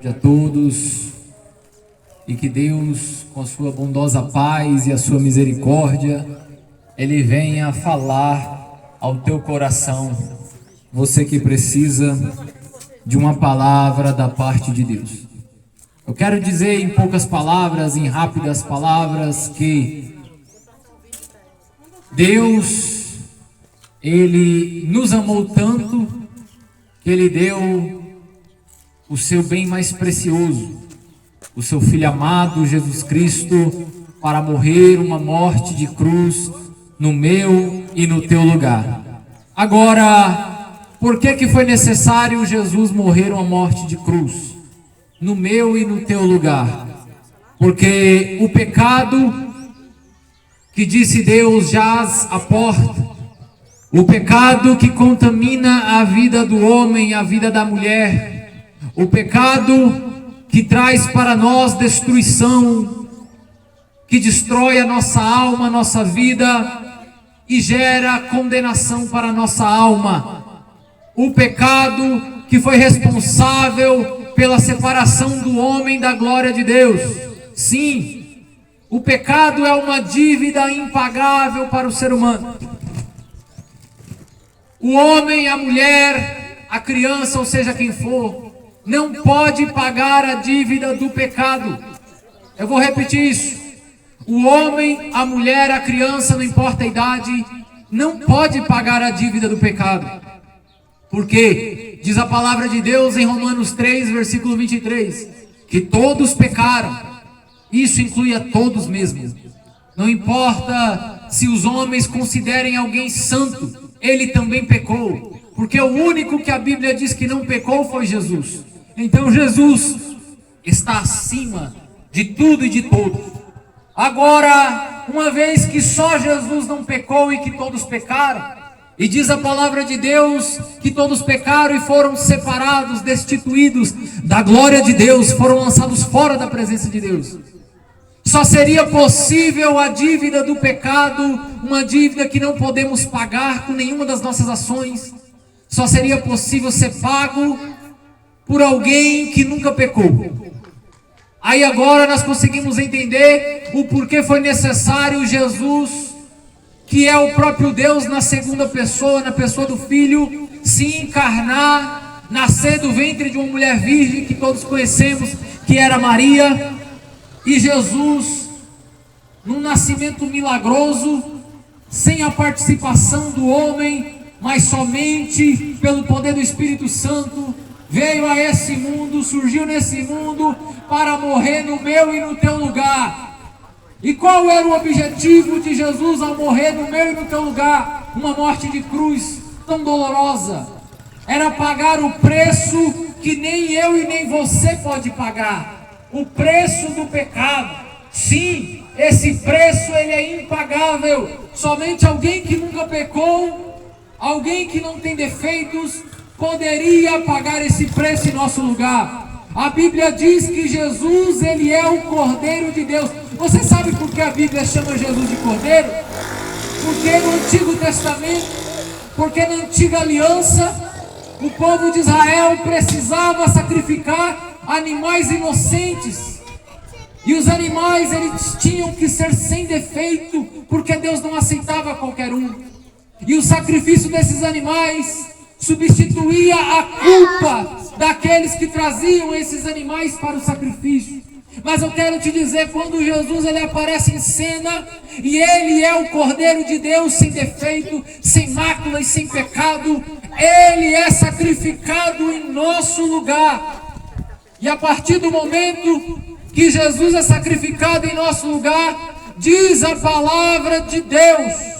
A todos, e que Deus, com a sua bondosa paz e a sua misericórdia, Ele venha falar ao teu coração, você que precisa de uma palavra da parte de Deus. Eu quero dizer em poucas palavras, em rápidas palavras, que Deus, Ele nos amou tanto que Ele deu o seu bem mais precioso, o seu Filho amado, Jesus Cristo, para morrer uma morte de cruz no meu e no teu lugar. Agora, por que foi necessário Jesus morrer uma morte de cruz no meu e no teu lugar? Porque o pecado, que disse Deus, jaz à porta, o pecado que contamina a vida do homem, a vida da mulher, o pecado que traz para nós destruição, que destrói a nossa alma, a nossa vida e gera condenação para a nossa alma. O pecado que foi responsável pela separação do homem da glória de Deus. Sim, o pecado é uma dívida impagável para o ser humano. O homem, a mulher, a criança, ou seja quem for, não pode pagar a dívida do pecado. Eu vou repetir isso. O homem, a mulher, a criança, não importa a idade, não pode pagar a dívida do pecado. Porque diz a palavra de Deus em Romanos 3, versículo 23, que todos pecaram. Isso inclui a todos mesmo. Não importa se os homens considerem alguém santo, ele também pecou. Porque o único que a Bíblia diz que não pecou foi Jesus. Então Jesus está acima de tudo e de todos. Agora, uma vez que só Jesus não pecou e que todos pecaram, e diz a palavra de Deus que todos pecaram e foram separados, destituídos da glória de Deus, foram lançados fora da presença de Deus. Só seria possível a dívida do pecado, uma dívida que não podemos pagar com nenhuma das nossas ações. Só seria possível ser pago por alguém que nunca pecou. Aí agora nós conseguimos entender o porquê foi necessário Jesus, que é o próprio Deus na segunda pessoa, na pessoa do Filho, se encarnar, nascer do ventre de uma mulher virgem que todos conhecemos, que era Maria. E Jesus, num nascimento milagroso, sem a participação do homem, mas somente pelo poder do Espírito Santo, veio a esse mundo, surgiu nesse mundo para morrer no meu e no teu lugar. E qual era o objetivo de Jesus ao morrer no meu e no teu lugar? Uma morte de cruz tão dolorosa. Era pagar o preço que nem eu e nem você pode pagar. O preço do pecado. Sim, esse preço ele é impagável. Somente alguém que nunca pecou, alguém que não tem defeitos, poderia pagar esse preço em nosso lugar. A Bíblia diz que Jesus, ele é o Cordeiro de Deus. Você sabe por que a Bíblia chama Jesus de Cordeiro? Porque no Antigo Testamento, porque na Antiga Aliança, o povo de Israel precisava sacrificar animais inocentes. E os animais, eles tinham que ser sem defeito, porque Deus não aceitava qualquer um. E o sacrifício desses animais substituía a culpa daqueles que traziam esses animais para o sacrifício. Mas eu quero te dizer, quando Jesus ele aparece em cena, e ele é o Cordeiro de Deus sem defeito, sem mácula e sem pecado, ele é sacrificado em nosso lugar. E a partir do momento que Jesus é sacrificado em nosso lugar, diz a palavra de Deus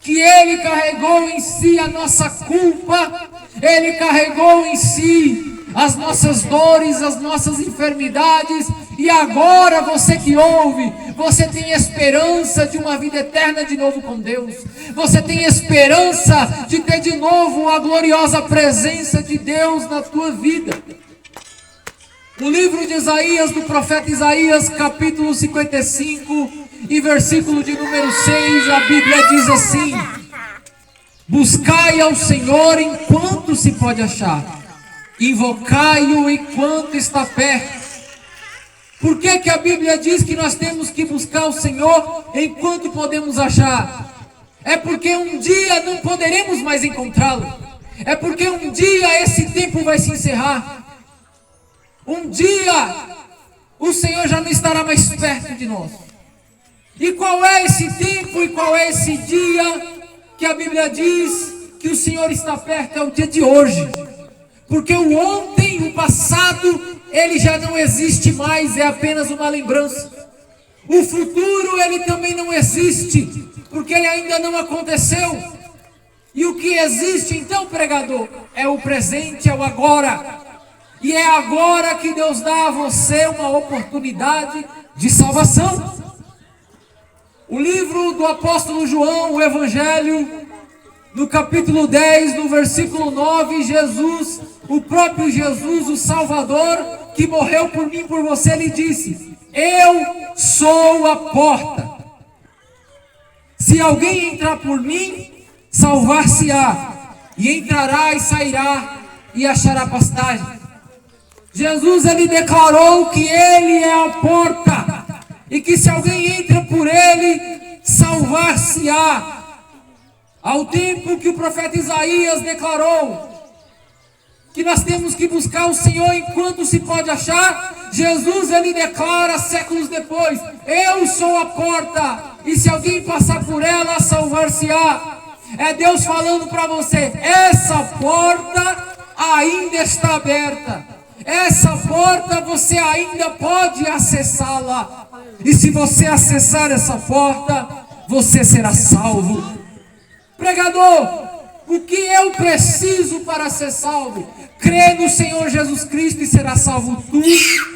que ele carregou em si a nossa culpa, ele carregou em si as nossas dores, as nossas enfermidades, e agora você que ouve, você tem esperança de uma vida eterna de novo com Deus, você tem esperança de ter de novo a gloriosa presença de Deus na tua vida. O livro de Isaías, do profeta Isaías, capítulo 55, e versículo de número 6, a Bíblia diz assim: buscai ao Senhor enquanto se pode achar, invocai-o enquanto está perto. Por que que a Bíblia diz que nós temos que buscar o Senhor enquanto podemos achar? É porque um dia não poderemos mais encontrá-lo. É porque um dia esse tempo vai se encerrar. Um dia o Senhor já não estará mais perto de nós. E qual é esse tempo e qual é esse dia que a Bíblia diz que o Senhor está perto? É o dia de hoje. Porque o ontem, o passado, ele já não existe mais, é apenas uma lembrança. O futuro, ele também não existe, porque ele ainda não aconteceu. E o que existe então, pregador, é o presente, é o agora. E é agora que Deus dá a você uma oportunidade de salvação. O livro do apóstolo João, o Evangelho, no capítulo 10, no versículo 9, Jesus, o próprio Jesus, o Salvador, que morreu por mim e por você, ele disse: eu sou a porta. Se alguém entrar por mim, salvar-se-á, e entrará e sairá, e achará pastagem. Jesus, ele declarou que ele é a porta, e que se alguém entra por ele, salvar-se-á. Ao tempo que o profeta Isaías declarou que nós temos que buscar o Senhor enquanto se pode achar, Jesus, ele declara séculos depois: eu sou a porta, e se alguém passar por ela, salvar-se-á. É Deus falando para você: essa porta ainda está aberta, essa porta você ainda pode acessá-la, e se você acessar essa porta, você será salvo. Pregador, o que eu preciso para ser salvo? Crê no Senhor Jesus Cristo e será salvo tu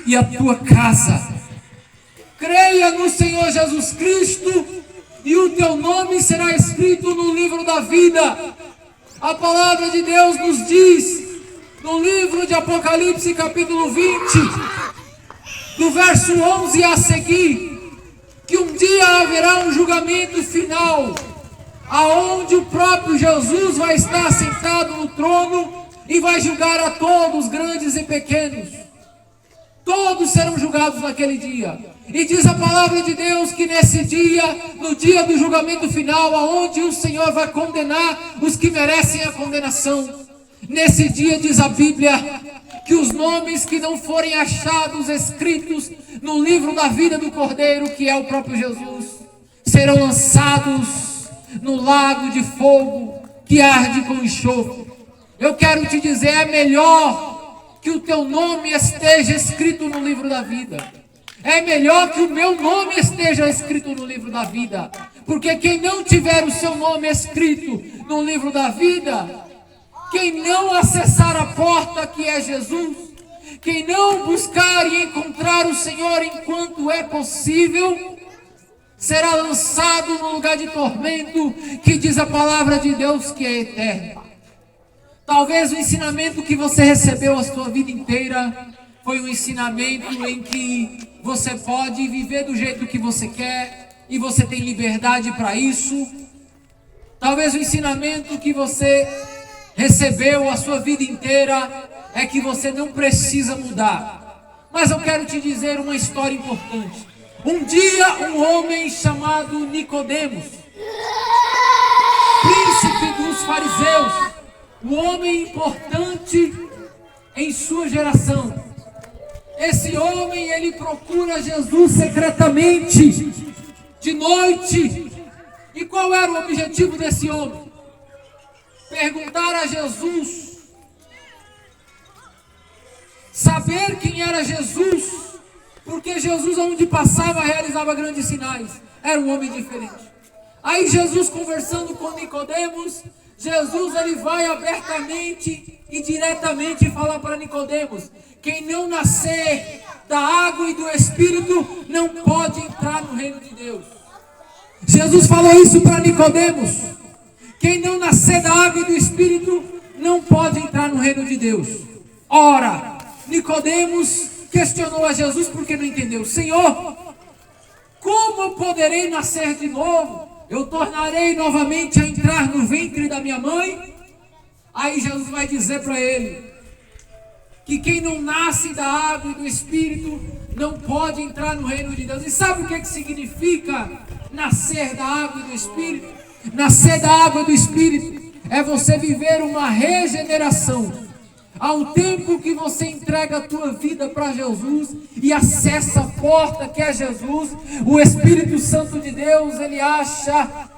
e a tua casa. Creia no Senhor Jesus Cristo e o teu nome será escrito no livro da vida. A palavra de Deus nos diz, no livro de Apocalipse, capítulo 20, do verso 11 a seguir, que um dia haverá um julgamento final, aonde o próprio Jesus vai estar sentado no trono e vai julgar a todos, grandes e pequenos. Todos serão julgados naquele dia. E diz a palavra de Deus que nesse dia, no dia do julgamento final, aonde o Senhor vai condenar os que merecem a condenação, nesse dia diz a Bíblia que os nomes que não forem achados escritos no livro da vida do Cordeiro, que é o próprio Jesus, serão lançados no lago de fogo que arde com enxofre. Eu quero te dizer, é melhor que o teu nome esteja escrito no livro da vida. É melhor que o meu nome esteja escrito no livro da vida. Porque quem não tiver o seu nome escrito no livro da vida, quem não acessar a porta que é Jesus, quem não buscar e encontrar o Senhor enquanto é possível, será lançado no lugar de tormento, que diz a palavra de Deus que é eterno. Talvez o ensinamento que você recebeu a sua vida inteira foi um ensinamento em que você pode viver do jeito que você quer e você tem liberdade para isso. Talvez o ensinamento que você recebeu a sua vida inteira é que você não precisa mudar. Mas eu quero te dizer uma história importante. Um dia um homem chamado Nicodemos, príncipe dos fariseus, um homem importante em sua geração. Esse homem, ele procura Jesus secretamente, de noite. E qual era o objetivo desse homem? Perguntar a Jesus, saber quem era Jesus, porque Jesus, onde passava, realizava grandes sinais. Era um homem diferente. Aí Jesus, conversando com Nicodemos, Jesus, ele vai abertamente e diretamente falar para Nicodemos: quem não nascer da água e do Espírito não pode entrar no reino de Deus. Jesus falou isso para Nicodemos: quem não nascer da água e do Espírito não pode entrar no reino de Deus. Ora, Nicodemos questionou a Jesus porque não entendeu. Senhor, como eu poderei nascer de novo? Eu tornarei novamente a entrar no ventre da minha mãe? Aí Jesus vai dizer para ele: que quem não nasce da água e do Espírito não pode entrar no reino de Deus. E sabe o que significa nascer da água e do Espírito? Nascer da água e do Espírito é você viver uma regeneração. Ao tempo que você entrega a tua vida para Jesus e acessa a porta que é Jesus, o Espírito Santo de Deus, ele acha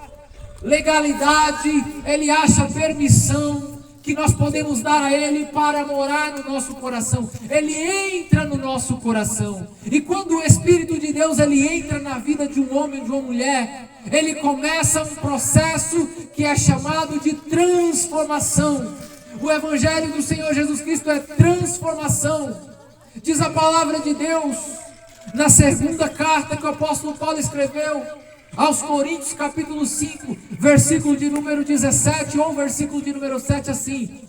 legalidade, ele acha permissão que nós podemos dar a Ele para morar no nosso coração. Ele entra no nosso coração. E quando o Espírito de Deus ele entra na vida de um homem ou de uma mulher, ele começa um processo que é chamado de transformação. O Evangelho do Senhor Jesus Cristo é transformação. Diz a palavra de Deus na segunda carta que o apóstolo Paulo escreveu aos Coríntios, capítulo 5, versículo de número 17 ou versículo de número 7, assim: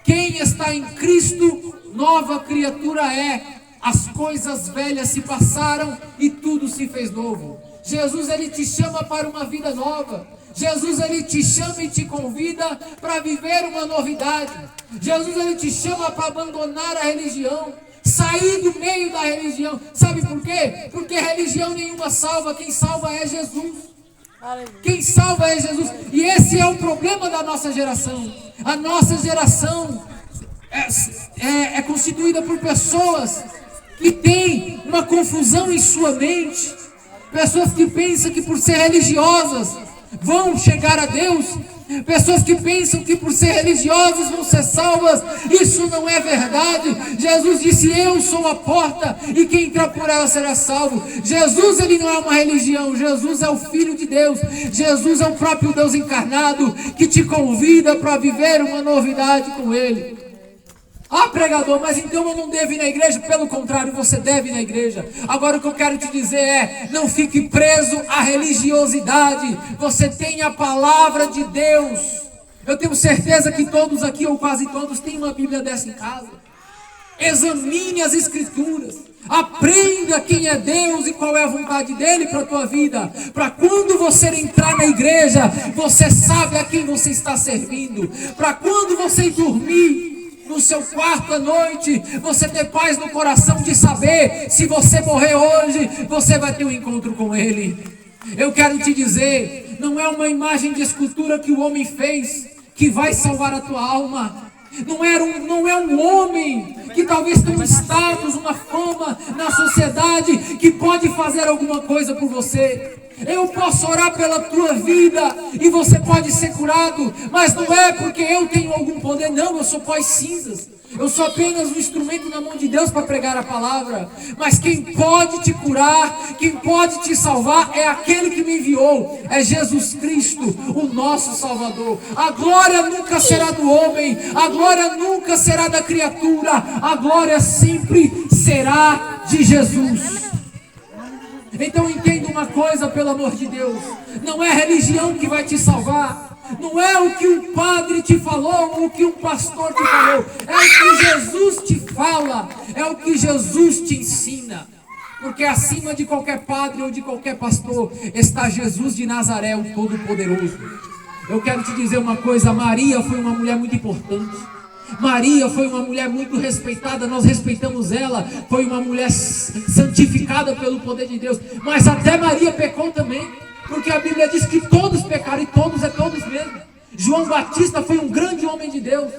quem está em Cristo, nova criatura é, as coisas velhas se passaram e tudo se fez novo. Jesus ele te chama para uma vida nova. Jesus ele te chama e te convida para viver uma novidade. Jesus ele te chama para abandonar a religião, sair do meio da religião. Sabe por quê? Porque religião nenhuma salva. Quem salva é Jesus. Quem salva é Jesus. E esse é o problema da nossa geração. A nossa geração é constituída por pessoas que têm uma confusão em sua mente. Pessoas que pensam que por ser religiosas vão chegar a Deus. Pessoas que pensam que por ser religiosas vão ser salvas. Isso não é verdade. Jesus disse: eu sou a porta e quem entrar por ela será salvo. Jesus ele não é uma religião. Jesus é o Filho de Deus. Jesus é o próprio Deus encarnado que te convida para viver uma novidade com Ele. Ah, pregador, mas então eu não devo ir na igreja? Pelo contrário, você deve ir na igreja. Agora o que eu quero te dizer é: não fique preso à religiosidade. Você tem a palavra de Deus. Eu tenho certeza que todos aqui, ou quase todos, têm uma Bíblia dessa em casa. Examine as Escrituras. Aprenda quem é Deus e qual é a vontade dEle para a tua vida. Para quando você entrar na igreja, você sabe a quem você está servindo. Para quando você dormir no seu quarto à noite, você ter paz no coração de saber, se você morrer hoje, você vai ter um encontro com Ele. Eu quero te dizer, não é uma imagem de escultura que o homem fez que vai salvar a tua alma. Não é um homem que talvez tenha um status, uma fama na sociedade que pode fazer alguma coisa por você. Eu posso orar pela tua vida e você pode ser curado, mas não é porque eu tenho algum poder, não. Eu sou pó e cinzas. Eu sou apenas um instrumento na mão de Deus para pregar a palavra. Mas quem pode te curar, quem pode te salvar é aquele que me enviou. É Jesus Cristo, o nosso Salvador. A glória nunca será do homem, a glória nunca será da criatura, a glória sempre será de Jesus. Então entenda uma coisa, pelo amor de Deus: não é a religião que vai te salvar. Não é o que um padre te falou, ou o que um pastor te falou. É o que Jesus te fala, é o que Jesus te ensina. Porque acima de qualquer padre ou de qualquer pastor está Jesus de Nazaré, o Todo-Poderoso. Eu quero te dizer uma coisa: Maria foi uma mulher muito importante. Maria foi uma mulher muito respeitada, nós respeitamos ela. Foi uma mulher santificada pelo poder de Deus. Mas até Maria pecou também, porque a Bíblia diz que todos pecaram, e todos é todos mesmo. João Batista foi um grande homem de Deus.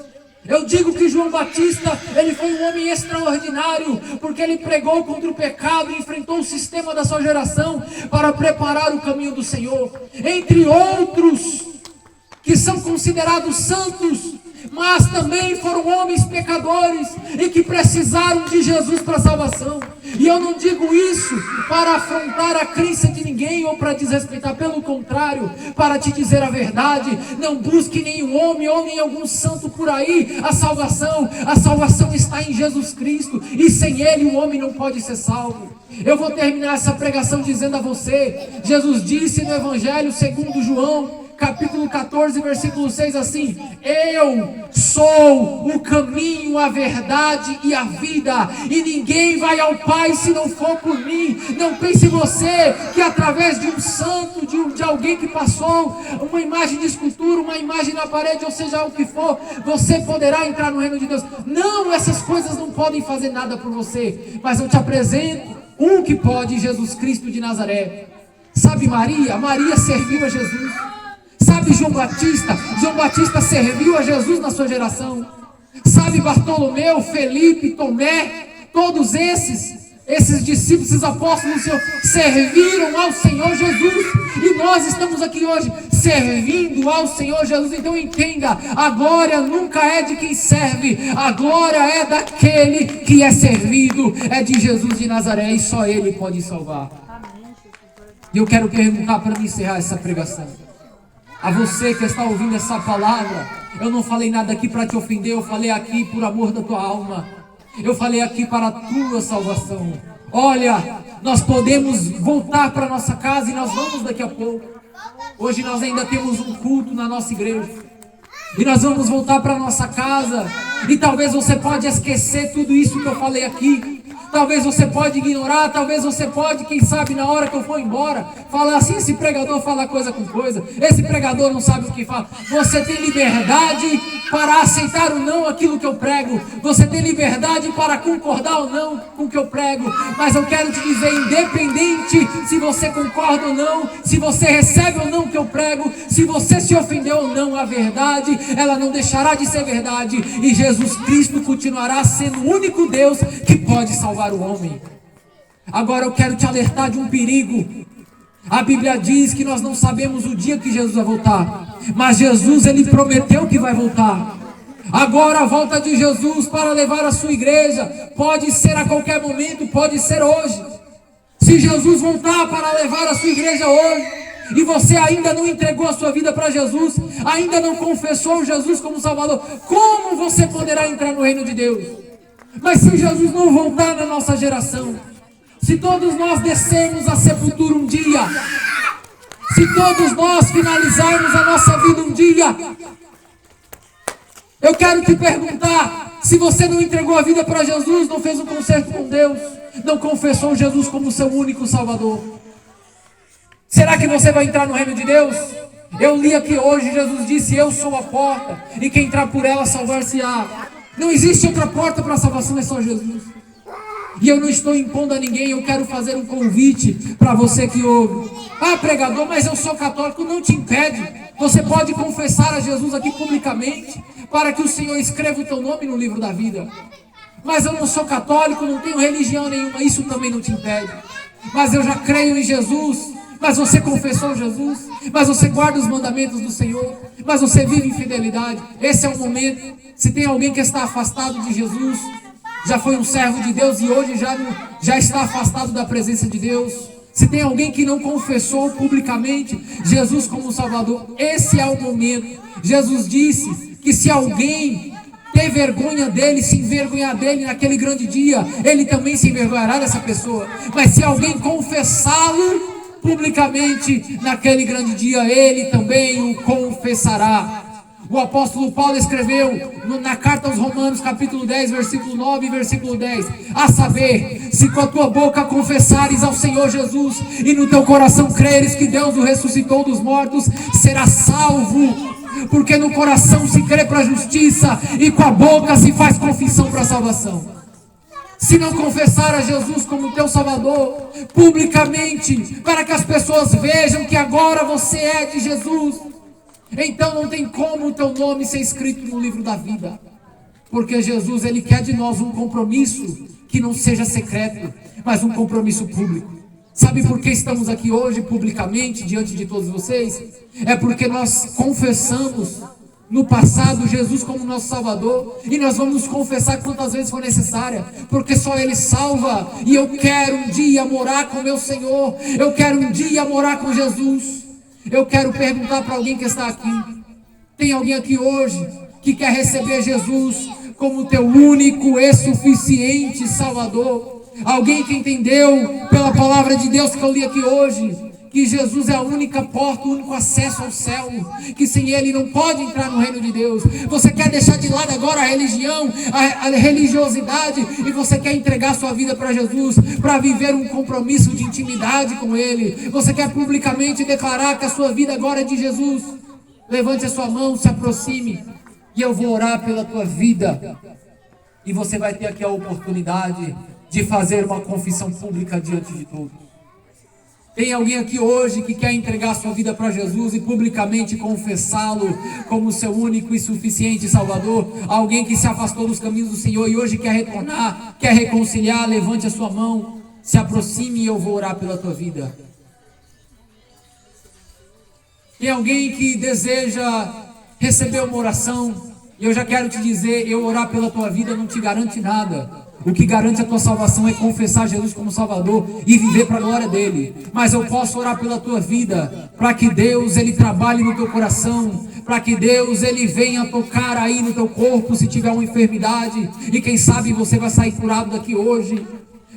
Eu digo que João Batista, ele foi um homem extraordinário, porque ele pregou contra o pecado e enfrentou o sistema da sua geração para preparar o caminho do Senhor. Entre outros que são considerados santos, mas também foram homens pecadores e que precisaram de Jesus para a salvação. E eu não digo isso para afrontar a crença de ninguém ou para desrespeitar, pelo contrário, para te dizer a verdade. Não busque nenhum homem ou nem algum santo por aí a salvação está em Jesus Cristo, e sem Ele o homem não pode ser salvo. Eu vou terminar essa pregação dizendo a você: Jesus disse no Evangelho segundo João, capítulo 14, versículo 6, assim: eu sou o caminho, a verdade e a vida, e ninguém vai ao Pai se não for por mim. Não pense você que através de um santo, de alguém que passou, uma imagem de escultura, uma imagem na parede, ou seja, o que for, você poderá entrar no reino de Deus. Não, essas coisas não podem fazer nada por você, mas eu te apresento um que pode, Jesus Cristo de Nazaré. Sabe Maria? Maria serviu a Jesus. Sabe João Batista? João Batista serviu a Jesus na sua geração. Sabe Bartolomeu, Felipe, Tomé? Todos esses discípulos, esses apóstolos do Senhor, serviram ao Senhor Jesus. E nós estamos aqui hoje servindo ao Senhor Jesus. Então entenda, a glória nunca é de quem serve, a glória é daquele que é servido, é de Jesus de Nazaré, e só Ele pode salvar. E eu quero perguntar, para me encerrar essa pregação, a você que está ouvindo essa palavra, eu não falei nada aqui para te ofender, eu falei aqui por amor da tua alma, eu falei aqui para a tua salvação. Olha, nós podemos voltar para nossa casa, e nós vamos daqui a pouco. Hoje nós ainda temos um culto na nossa igreja, e nós vamos voltar para nossa casa, e talvez você pode esquecer tudo isso que eu falei aqui. Talvez você pode ignorar, talvez você pode, quem sabe, na hora que eu for embora, falar assim: esse pregador fala coisa com coisa, esse pregador não sabe o que fala. Você tem liberdade para aceitar ou não aquilo que eu prego, você tem liberdade para concordar ou não com o que eu prego, mas eu quero te dizer, independente se você concorda ou não, se você recebe ou não o que eu prego, se você se ofendeu ou não, a verdade, ela não deixará de ser verdade, e Jesus Cristo continuará sendo o único Deus que pode salvar o homem. Agora eu quero te alertar de um perigo. A Bíblia diz que nós não sabemos o dia que Jesus vai voltar, mas Jesus, Ele prometeu que vai voltar. Agora a volta de Jesus para levar a sua igreja pode ser a qualquer momento, pode ser hoje. Se Jesus voltar para levar a sua igreja hoje, e você ainda não entregou a sua vida para Jesus, ainda não confessou Jesus como Salvador, como você poderá entrar no reino de Deus? Mas se Jesus não voltar na nossa geração, se todos nós descermos à sepultura um dia, se todos nós finalizarmos a nossa vida um dia, eu quero te perguntar, se você não entregou a vida para Jesus, não fez um concerto com Deus, não confessou Jesus como seu único Salvador, será que você vai entrar no reino de Deus? Eu li aqui hoje, Jesus disse: eu sou a porta, e quem entrar por ela salvar-se-á. Não existe outra porta para a salvação, é só Jesus. E eu não estou impondo a ninguém, eu quero fazer um convite para você que ouve. Ah, pregador, mas eu sou católico. Não te impede. Você pode confessar a Jesus aqui publicamente, para que o Senhor escreva o teu nome no livro da vida. Mas eu não sou católico, não tenho religião nenhuma, isso também não te impede. Mas eu já creio em Jesus. Mas você confessou Jesus, mas você guarda os mandamentos do Senhor, mas você vive em fidelidade. Esse é o momento. Se tem alguém que está afastado de Jesus, já foi um servo de Deus e hoje já está afastado da presença de Deus. Se tem alguém que não confessou publicamente Jesus como Salvador, esse é o momento. Jesus disse que se alguém ter vergonha dele, se envergonhar dele naquele grande dia, ele também se envergonhará dessa pessoa. Mas se alguém confessá-lo publicamente naquele grande dia, ele também o confessará. O apóstolo Paulo escreveu na carta aos Romanos, capítulo 10, versículo 9 e versículo 10, a saber, se com a tua boca confessares ao Senhor Jesus, e no teu coração creres que Deus o ressuscitou dos mortos, serás salvo, porque no coração se crê para a justiça, e com a boca se faz confissão para a salvação. Se não confessar a Jesus como teu Salvador, publicamente, para que as pessoas vejam que agora você é de Jesus, então não tem como o teu nome ser escrito no livro da vida. Porque Jesus, Ele quer de nós um compromisso que não seja secreto, mas um compromisso público. Sabe por que estamos aqui hoje publicamente, diante de todos vocês? É porque nós confessamos no passado Jesus como nosso Salvador, e nós vamos confessar quantas vezes for necessária, porque só Ele salva. E eu quero um dia morar com meu Senhor, eu quero um dia morar com Jesus. Eu quero perguntar para alguém que está aqui: tem alguém aqui hoje que quer receber Jesus como teu único e suficiente Salvador? Alguém que entendeu pela palavra de Deus que eu li aqui hoje, que Jesus é a única porta, o único acesso ao céu, que sem Ele não pode entrar no reino de Deus. Você quer deixar de lado agora a religião, a religiosidade, e você quer entregar sua vida para Jesus, para viver um compromisso de intimidade com Ele. Você quer publicamente declarar que a sua vida agora é de Jesus. Levante a sua mão, se aproxime, e eu vou orar pela tua vida. E você vai ter aqui a oportunidade de fazer uma confissão pública diante de todos. Tem alguém aqui hoje que quer entregar sua vida para Jesus e publicamente confessá-lo como seu único e suficiente Salvador? Alguém que se afastou dos caminhos do Senhor e hoje quer retornar, quer reconciliar? Levante a sua mão, se aproxime e eu vou orar pela tua vida. Tem alguém que deseja receber uma oração? E eu já quero te dizer, eu orar pela tua vida não te garante nada. O que garante a tua salvação é confessar Jesus como Salvador e viver para a glória dele. Mas eu posso orar pela tua vida, para que Deus ele trabalhe no teu coração, para que Deus ele venha tocar aí no teu corpo se tiver uma enfermidade, e quem sabe você vai sair curado daqui hoje.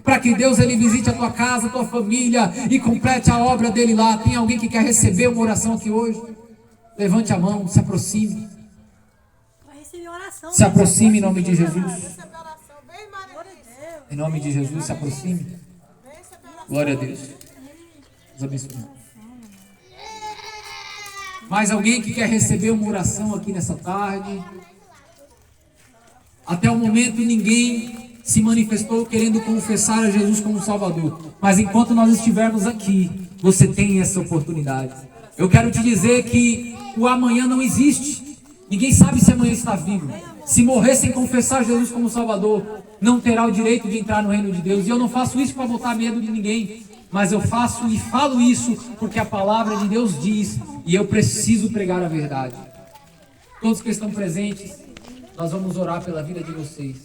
Para que Deus ele visite a tua casa, a tua família e complete a obra dele lá. Tem alguém que quer receber uma oração aqui hoje? Levante a mão, se aproxime. Se aproxime em nome de Jesus. Em nome de Jesus, se aproxime. Glória a Deus. Deus abençoe. Mais alguém que quer receber uma oração aqui nessa tarde? Até o momento ninguém se manifestou querendo confessar a Jesus como Salvador. Mas enquanto nós estivermos aqui, você tem essa oportunidade. Eu quero te dizer que o amanhã não existe. Ninguém sabe se amanhã está vivo. Se morrer sem confessar Jesus como Salvador, não terá o direito de entrar no reino de Deus. E eu não faço isso para botar medo de ninguém, mas eu faço e falo isso porque a palavra de Deus diz, e eu preciso pregar a verdade. Todos que estão presentes, nós vamos orar pela vida de vocês.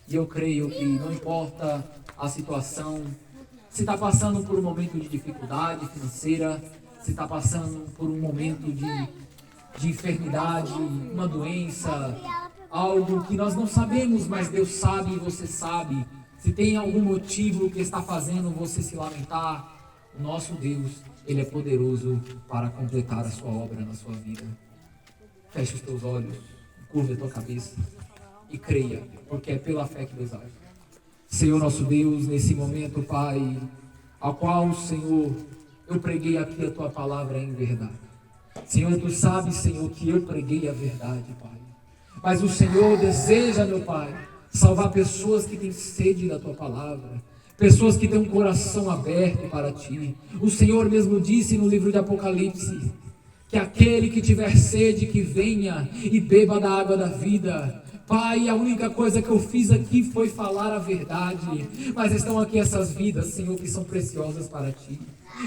E eu creio que não importa a situação, se está passando por um momento de dificuldade financeira, se está passando por um momento de enfermidade, uma doença, algo que nós não sabemos, mas Deus sabe e você sabe. Se tem algum motivo que está fazendo você se lamentar, o nosso Deus, Ele é poderoso para completar a sua obra na sua vida. Feche os teus olhos, curva a tua cabeça e creia, porque é pela fé que Deus age. Senhor nosso Deus, nesse momento, Pai, ao qual, Senhor, eu preguei aqui a tua palavra em verdade. Senhor, tu sabes, Senhor, que eu preguei a verdade, Pai. Mas o Senhor deseja, meu Pai, salvar pessoas que têm sede da tua palavra, pessoas que têm um coração aberto para ti. O Senhor mesmo disse no livro de Apocalipse que aquele que tiver sede, que venha e beba da água da vida. Pai, a única coisa que eu fiz aqui foi falar a verdade, mas estão aqui essas vidas, Senhor, que são preciosas para ti.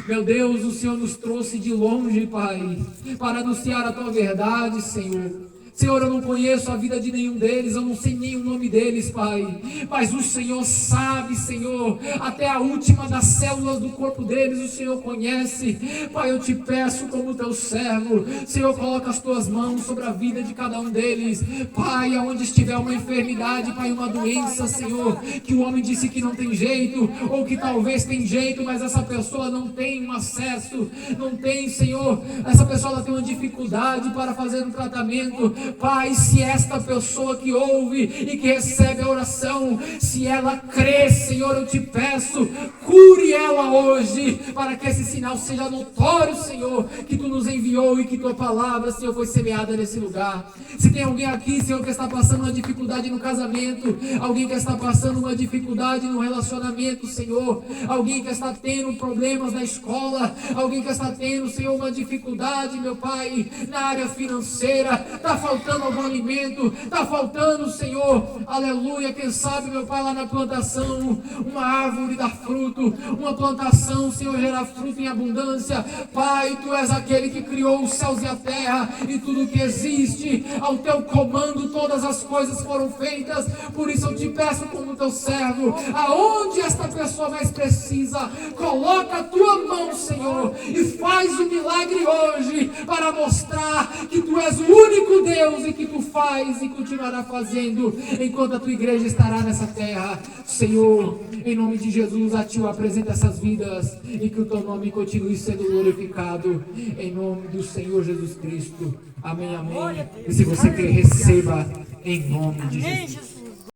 Meu Deus, o Senhor nos trouxe de longe, Pai, para anunciar a tua verdade, Senhor. Senhor, eu não conheço a vida de nenhum deles, eu não sei nem o nome deles, Pai, mas o Senhor sabe, Senhor, até a última das células do corpo deles, o Senhor conhece. Pai, eu te peço como teu servo, Senhor, coloca as tuas mãos sobre a vida de cada um deles, Pai, aonde estiver uma enfermidade, Pai, uma doença, Senhor, que o homem disse que não tem jeito, ou que talvez tem jeito, mas essa pessoa não tem um acesso, não tem, Senhor, essa pessoa ela tem uma dificuldade para fazer um tratamento. Pai, se esta pessoa que ouve e que recebe a oração, se ela crê, Senhor, eu te peço, cure ela hoje, para que esse sinal seja notório, Senhor, que tu nos enviou e que tua palavra, Senhor, foi semeada nesse lugar. Se tem alguém aqui, Senhor, que está passando uma dificuldade no casamento, alguém que está passando uma dificuldade no relacionamento, Senhor, alguém que está tendo problemas na escola, alguém que está tendo, Senhor, uma dificuldade, meu Pai, na área financeira, está faltando algum alimento, está faltando, Senhor, aleluia, quem sabe, meu Pai, lá na plantação, uma árvore dar fruto, uma plantação, Senhor, gerar fruto em abundância. Pai, tu és aquele que criou os céus e a terra e tudo que existe, ao teu comando todas as coisas foram feitas. Por isso eu te peço como teu servo, aonde esta pessoa mais precisa, coloca a tua mão, Senhor, e faz o milagre hoje, para mostrar que Tu és o único Deus e que Tu faz e continuará fazendo enquanto a Tua igreja estará nessa terra. Senhor, em nome de Jesus, a Ti eu apresento essas vidas e que o Teu nome continue sendo glorificado. Em nome do Senhor Jesus Cristo. Amém, amém. E se você quer, receba em nome de Jesus.